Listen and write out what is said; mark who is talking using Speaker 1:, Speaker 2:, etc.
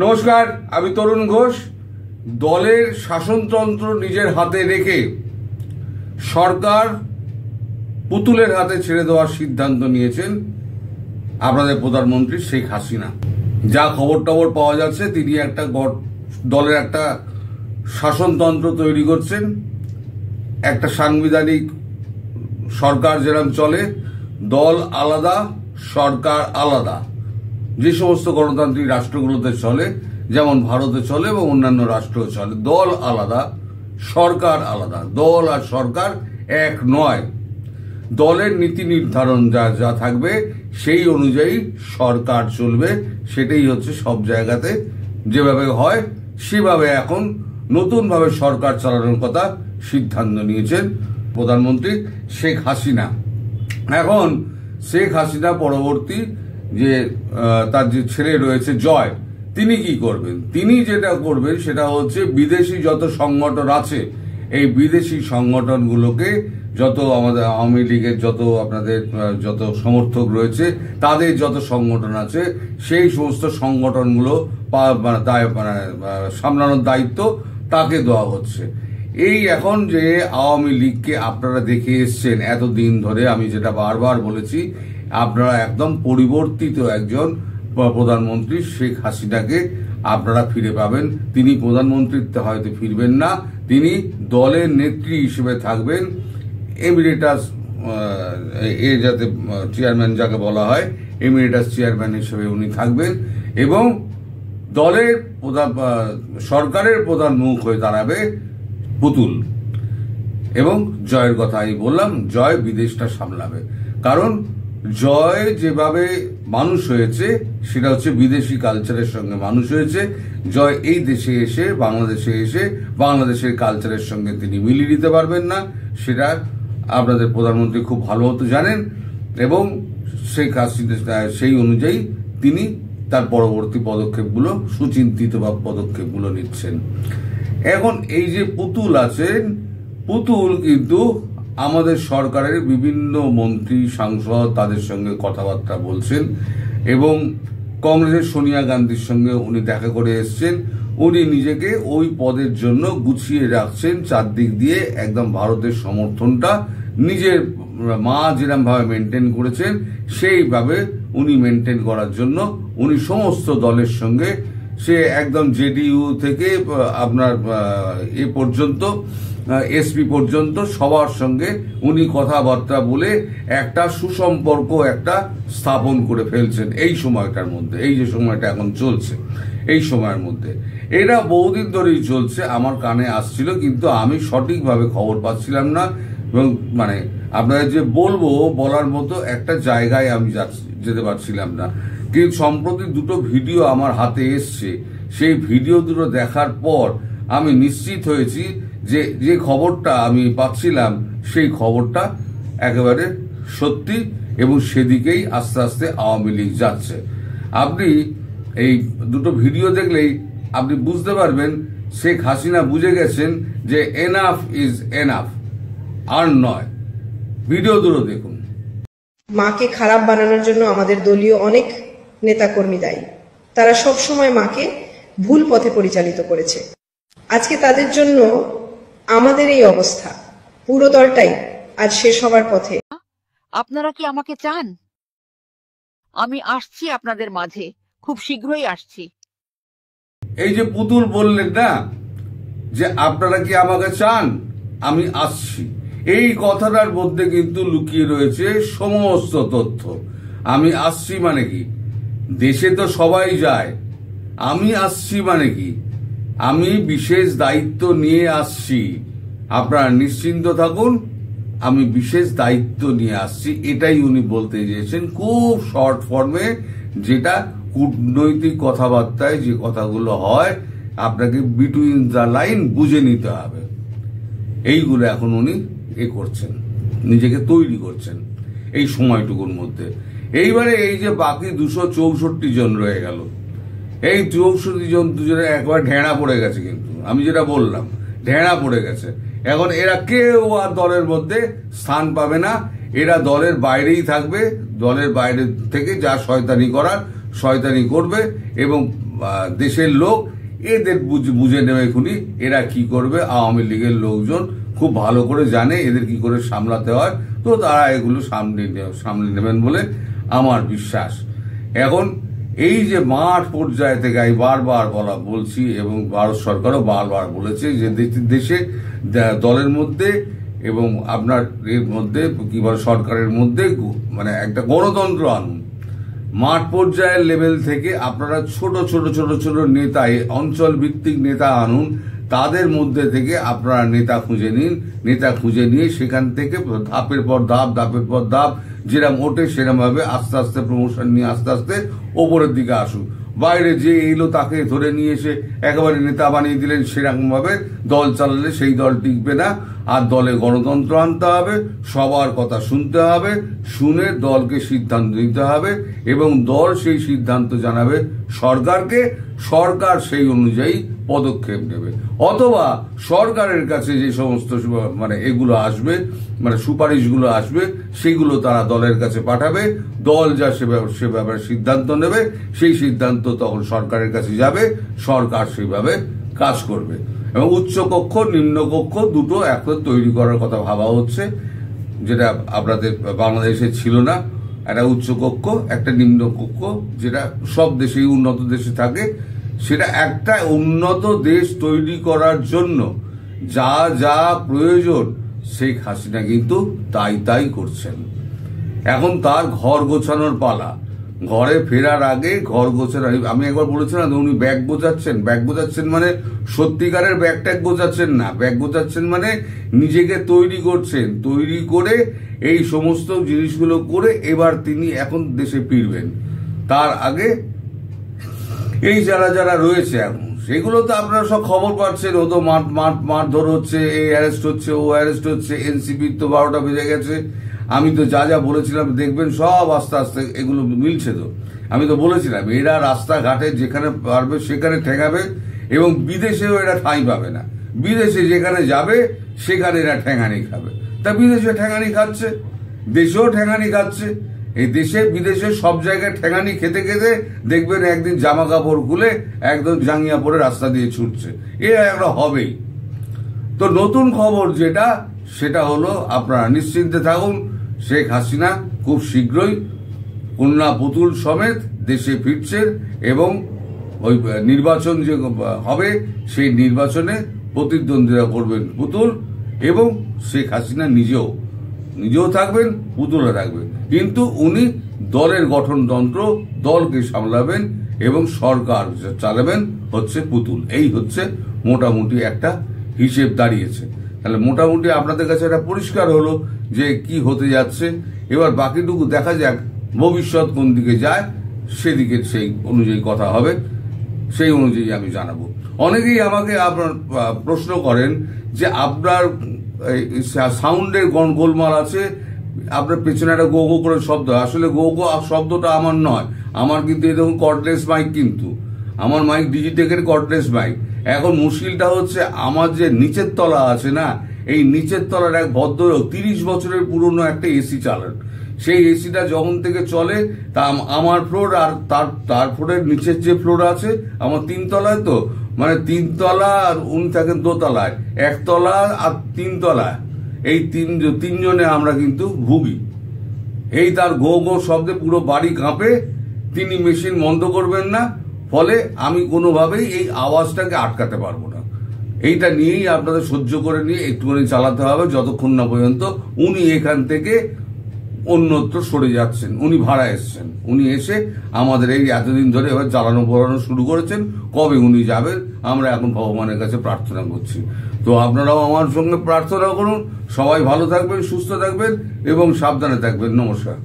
Speaker 1: নমস্কার, আমি তরুণ ঘোষ। দলের শাসনতন্ত্র নিজের হাতে রেখে সরকার পুতুলের হাতে ছেড়ে দেওয়ার সিদ্ধান্ত নিয়েছেন আপনাদের প্রধানমন্ত্রী শেখ হাসিনা। যা খবর টবর পাওয়া যাচ্ছে, তিনি একটা দলের একটা শাসনতন্ত্র তৈরি করছেন। একটা সাংবিধানিক সরকার যেরকম চলে, দল আলাদা সরকার আলাদা, যে সমস্ত গণতান্ত্রিক রাষ্ট্রগুলোতে চলে, যেমন ভারতে চলে এবং অন্যান্য রাষ্ট্র চলে, দল আলাদা সরকার আলাদা। দল আর সরকার এক নয়। দলের নীতি নির্ধারণ যা থাকবে সেই অনুযায়ী সরকার চলবে। সেটাই হচ্ছে সব জায়গাতে যেভাবে হয় সেভাবে এখন নতুনভাবে সরকার চালানোর কথা সিদ্ধান্ত নিয়েছেন প্রধানমন্ত্রী শেখ হাসিনা। এখন শেখ হাসিনা পরবর্তী যে তার যে ছেলে রয়েছে জয়, তিনি কি করবেন? তিনি যেটা করবেন সেটা হচ্ছে বিদেশি যত সংগঠন আছে, এই বিদেশি সংগঠনগুলোকে, যত আমাদের আওয়ামী লীগের যত সমর্থক রয়েছে, তাদের যত সংগঠন আছে, সেই সমস্ত সংগঠনগুলো সামলানোর দায়িত্ব তাকে দেওয়া হচ্ছে। এই এখন যে আওয়ামী লীগকে আপনারা দেখে এসছেন এতদিন ধরে, আমি যেটা বারবার বলেছি, আপনারা একদম পরিবর্তিত একজন প্রধানমন্ত্রী শেখ হাসিনাকে আপনারা ফিরে পাবেন। তিনি প্রধানমন্ত্রীত্বে হয়তো ফিরবেন না, তিনি দলের নেত্রী হিসেবে থাকবেন। এমিরেটাস যাতে চেয়ারম্যান যাকে বলা হয়, এমিরেটাস চেয়ারম্যান হিসেবে উনি থাকবেন এবং দলের সরকারের প্রধান মুখ হয়ে দাঁড়াবে পুতুল। এবং জয়ের কথা আমি বললাম, জয় বিদেশটা সামলাবে। কারণ জয় যেভাবে মানুষ হয়েছে সেটা হচ্ছে বিদেশি কালচারের সঙ্গে মানুষ হয়েছে। জয় এই দেশে এসে, বাংলাদেশে এসে বাংলাদেশের কালচারের সঙ্গে তিনি মিলিয়ে নিতে পারবেন না, সেটা আপনাদের প্রধানমন্ত্রী খুব ভালো মতো জানেন এবং শেখ হাসিনা সেই অনুযায়ী তিনি তার পরবর্তী পদক্ষেপগুলো, সুচিন্তিত বা পদক্ষেপগুলো নিচ্ছেন। এখন এই যে পুতুল আছেন, পুতুল কিন্তু আমাদের সরকারের বিভিন্ন মন্ত্রী সাংসদ তাদের সঙ্গে কথাবার্তা বলছেন এবং কংগ্রেসের সোনিয়া গান্ধীর সঙ্গে উনি দেখা করে এসছেন। উনি নিজেকে ওই পদের জন্য গুছিয়ে রাখছেন চারদিক দিয়ে। একদম ভারতের সমর্থনটা নিজের মা যেরকম ভাবে মেনটেন করেছেন সেইভাবে উনি মেনটেন করার জন্য উনি সমস্ত দলের সঙ্গে, সে একদম জেডিইউ থেকে আপনার এ পর্যন্ত, এসপি পর্যন্ত সবার সঙ্গে উনি কথাবার্তা বলে একটা সুসম্পর্ক একটা স্থাপন করে ফেলছেন এই সময়টার মধ্যে। এই যে সময়টা এখন চলছে, এই সময়ের মধ্যে এটা বহুদিন ধরেই চলছে। আমার কানে আসছিল কিন্তু আমি সঠিকভাবে খবর পাচ্ছিলাম না এবং আপনাদের যে বলার মতো একটা জায়গায় আমি যেতে পারছিলাম না। কিন্তু সম্প্রতি দুটো ভিডিও আমার হাতে এসছে, সেই ভিডিও দুটো দেখার পর আমি নিশ্চিত হয়েছি যে খবরটা আমি পাচ্ছিলাম সেই খবরটা একেবারে সত্যি এবং সেদিকেই আস্তে আস্তে আওয়ামী লীগ যাচ্ছে। আপনি এই দুটো ভিডিও দেখলেই আপনি বুঝতে পারবেন শেখ হাসিনা বুঝে গেছেন যে এনাফ ইজ এনাফ, আর নয়। ভিডিও দুটো দেখুন।
Speaker 2: মাকে খারাপ বানানোর জন্য আমাদের দলীয় অনেক নেতাকর্মী দায়ী। তারা সব সময় মাকে ভুল পথে পরিচালিত করেছে। আজকে তাদের জন্য আমাদের এই অবস্থা। পুরো দলটাই আজ শেষ হবার পথে।
Speaker 3: আপনারা কি আমাকে চান? আমি আসছি আপনাদের মাঝে, খুব শীঘ্রই আসছি।
Speaker 1: এই যে পুতুল বললেন না যে আপনারা কি আমাকে চান, আমি আসছি, এই কথাটার মধ্যে কিন্তু লুকিয়ে রয়েছে সমস্ত তথ্য। আমি আসছি মানে কি? দেশে তো সবাই যায়, আমি আসছি মানে কি? আমি বিশেষ দায়িত্ব নিয়ে আসছি। আপনারা নিশ্চিন্ত থাকুন, আমি বিশেষ দায়িত্ব নিয়ে আসছি। এটাই উনি বলতে চেয়েছেন খুব শর্ট ফর্মে, যেটা কূটনৈতিক কথাবার্তায় যে কথাগুলো হয় আপনাকে বিটুইন দ্য লাইন বুঝে নিতে হবে। এইগুলো এখন উনি করছেন, নিজেকে তৈরি করছেন এই সময়টুকুর মধ্যে। এইবারে এই যে বাকি 264 জন রয়ে গেল, এই 64 জন দুজনে একবার ঢেঁড়া পড়ে গেছে। কিন্তু আমি যেটা বললাম, ঢেঁড়া পড়ে গেছে। এখন এরা কেউ আর দলের মধ্যে স্থান পাবে না, এরা দলের বাইরেই থাকবে। দলের বাইরে থেকে যা শয়তানি করার শয়তানি করবে এবং দেশের লোক, এদের বুঝে নেবে এখুনি এরা কি করবে। আওয়ামী লীগের লোকজন খুব ভালো করে জানে এদের কি করে সামলাতে হয়, তো তারা এগুলো সামলে নেবেন বলে আমার বিশ্বাস। এখন এই যে মাঠ পর্যায়ে থেকে আমি বারবার বলছি এবং ভারত সরকারও বারবার বলেছে যে দেশে দলের মধ্যে এবং আপনার এর মধ্যে কি বলে সরকারের মধ্যে মানে একটা গণতন্ত্র আনুন। মাঠ পর্যায়ের লেভেল থেকে আপনারা ছোট ছোট ছোট ছোট নেতা, অঞ্চল ভিত্তিক নেতা আনুন, তাদের মধ্যে থেকে আপনারা নেতা খুঁজে নিন। নেতা খুঁজে নিয়ে সেখান থেকে ধাপের পর ধাপ যেরকম ওঠে সেরকম ভাবে আস্তে আস্তে প্রমোশন নিয়ে আস্তে আস্তে ওপরের দিকে আসুন। বাইরে যে এলো তাকে ধরে নিয়ে এসে একেবারে নেতা বানিয়ে দিলেন, সেরকম ভাবে দল চালালে সেই দল টিকবে না। আর দলে গণতন্ত্র আনতে হবে, সবার কথা শুনতে হবে, শুনে দলকে সিদ্ধান্ত নিতে হবে এবং দল সেই সিদ্ধান্ত জানাবে সরকারকে, সরকার সেই অনুযায়ী পদক্ষেপ নেবে। অথবা সরকারের কাছে যে সমস্ত মানে এগুলো আসবে, মানে সুপারিশগুলো আসবে, সেগুলো তারা দলের কাছে পাঠাবে, দল যা সে ব্যাপারে সিদ্ধান্ত নেবে, সেই সিদ্ধান্ত তখন সরকারের কাছে যাবে, সরকার সেইভাবে কাজ করবে। এবং উচ্চ কক্ষ নিম্ন কক্ষ দুটো এখন তৈরি করার কথা ভাবা হচ্ছে, যেটা আপনাদের বাংলাদেশে ছিল না। একটা উচ্চ কক্ষ, একটা নিম্ন কক্ষ, যেটা সব দেশেই উন্নত দেশে থাকে। সেটা একটা উন্নত দেশ তৈরি করার জন্য যা যা প্রয়োজন শেখ হাসিনা কিন্তু তাই করছেন। এখন তার ঘর গোছানোর পালা। ঘরে ফেরার আগে ঘর গোছানো, আমি একবার বলেছিলাম উনি ব্যাগ গোছাচ্ছেন মানে সত্যিকারের ব্যাগ ট্যাগ গোছাচ্ছেন না, ব্যাগ গোছাচ্ছেন মানে নিজেকে তৈরি করছেন, তৈরি করে এই সমস্ত জিনিসগুলো করে এবার তিনি এখন দেশে ফিরবেন। তার আগে এই যারা রয়েছে এখন, সেগুলো তো আপনারা সব খবর পাচ্ছেন, ও তো মারধর হচ্ছে, এই অ্যারেস্ট হচ্ছে, ও অ্যারেস্ট হচ্ছে, এনসিপির তো 12টা বেজে গেছে। আমি তো যা বলেছিলাম দেখবেন সব আস্তে আস্তে এগুলো মিলছে। তো আমি তো বলেছিলাম এরা রাস্তাঘাটে যেখানে পারবে সেখানে ঠেকাবে এবং বিদেশেও এরা ঠাঁই পাবে না। বিদেশে যেখানে যাবে সেখানে এরা ঠেঙানি খাবে। তা বিদেশে ঠেঙানি খাচ্ছে, দেশেও ঠেঙানি খাচ্ছে। এই দেশে বিদেশে সব জায়গায় ঠেঙানি খেতে খেতে দেখবেন একদিন জামা কাপড় খুলে একদম জাঙ্গিয়া পরে রাস্তা দিয়ে ছুটছে। এটা একটা হবেই। তো নতুন খবর যেটা, সেটা হলো আপনারা নিশ্চিন্তে থাকুন, শেখ হাসিনা খুব শীঘ্রই কন্যা পুতুল সমেত দেশে ফিরছেন এবং ওই নির্বাচন যে হবে সেই নির্বাচনে প্রতিদ্বন্দ্বিতা করবেন পুতুল, এবং শেখ হাসিনা নিজেও থাকবেন, পুতুলও থাকবেন। কিন্তু উনি দলের গঠনতন্ত্র, দলকে সামলাবেন এবং সরকার চালাবেন হচ্ছে পুতুল। এই হচ্ছে মোটামুটি একটা হিসেব দাঁড়িয়েছে। তাহলে মোটামুটি আপনাদের কাছে এটা পরিষ্কার হলো যে কি হতে যাচ্ছে। এবার বাকিটুকু দেখা যাক ভবিষ্যৎ কোন দিকে যায়, সেদিকে সেই অনুযায়ী কথা হবে, সেই অনুযায়ী আমি জানাবো। অনেকেই আমাকে আপনার প্রশ্ন করেন যে আপনার সাউন্ডের গোলমাল আছে, আপনার পেছনে একটা গো গো করে শব্দ। আসলে গো গো শব্দটা আমার নয়, আমার কিন্তু এই দেখুন কর্ডলেস মাইক, কিন্তু আমার মাইক ডিজিটেকের কর্ডলেস মাইক। এখন মুশকিলটা হচ্ছে আমার যে নিচের তলা আছে না, এই নিচের তলার এক ভদ্রলোক 30 বছরের পুরনো একটা এসি চালান। সেই এসিটা যখন থেকে চলে তা আমার ফ্লোর আর তার ফ্লোরের নিচের যে ফ্লোর আছে, আমার 3 তলায়, তো মানে 3 তলা আর উনি থাকেন দোতলায়, 1 তলা আর 3 তলায়, এই তিনজনে আমরা কিন্তু ভুগি। এই তার গো গো শব্দে পুরো বাড়ি কাঁপে। তিনি মেশিন বন্ধ করবেন না, ফলে আমি কোনোভাবেই এই আওয়াজটাকে আটকাতে পারবো না। এইটা নিয়েই আপনাদের সহ্য করে নিয়ে একটুখানি চালাতে হবে, যতক্ষণ না পর্যন্ত উনি এখান থেকে অন্যত্র সরে যাচ্ছেন। উনি ভাড়া এসছেন, উনি এসে আমাদের এই এতদিন ধরে এবার জ্বালানো পোড়ানো শুরু করেছেন। কবে উনি যাবেন আমরা এখন ভগবানের কাছে প্রার্থনা করছি। তো আপনারাও আমার সঙ্গে প্রার্থনা করুন। সবাই ভালো থাকবেন, সুস্থ থাকবেন এবং সাবধানে থাকবেন। নমস্কার।